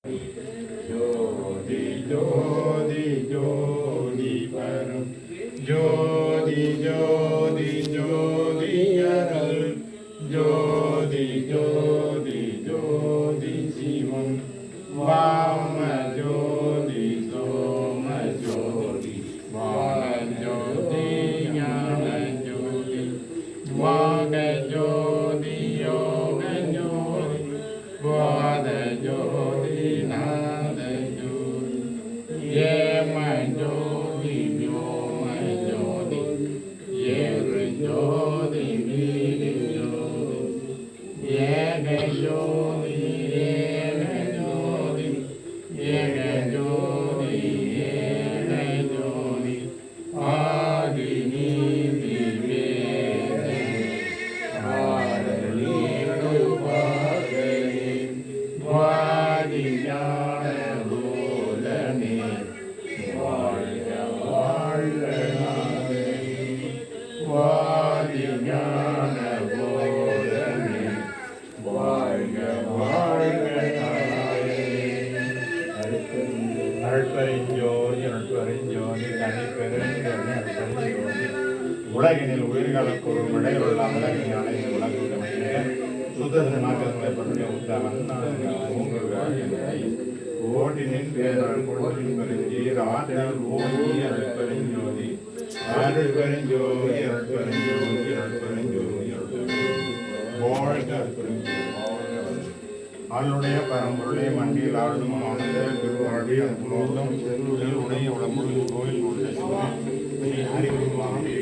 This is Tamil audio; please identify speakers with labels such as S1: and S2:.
S1: ஜோதி ஜோதி ஜோதி பரம் ஜோதி ஜோதி ஜோதி அருள் ஜோதி ஜோதி ஜோதி சிவம் வாம ஜோதி சோம ஜோதி வான ஜோதி ஞான ஜோதி வாக ஜோதி யோக ஜோதி வாத ஜோதி நாத ஜோதி ஏம ஜோதி வியோம ஜோதி ஏறு ஜோதி வீடு ஜோதி ஏக ஜோதி ஏக ஜோதி ஏக ஜோதி ஏக ஜோதி ஆதி நீதி வேத ஆடலீடு பாகலே வாதி ஞான பூலனே வாழ்க வாழ்க நாதனே வாதி ஞான பூலனே வாழ்க வாழ்க நாதனே அருட்பெருஞ்சோதி அருட்பெருஞ்சோதி தனிப்பெருஞ்சோதி உலகினில் உயிர்களுக்கு ஒரு விடையுள்ள அமலகினாலே உலகத்திலே சுத்தமாக்கங்களை பற்றிய உத்தமன் ஓட்டினின் பேரன் கொடுத்தின் பெருஞ்சீர் ஆற்றல் ஓடி அருட்பெருஞ்சோதி அருட்பெருஞ்சோதி அருட்பெருஞ்சோதி அருட்பெருஞ்சோதி வாழ்க அருட்பெருஞ்சோதி ஆளுடைய பரம்பொருளை மண்டியில் ஆளும் ஆனந்த திருவாடி அற்புதம் உடைய உடம்புடன் கோயில் உள்ள அறிவுருவான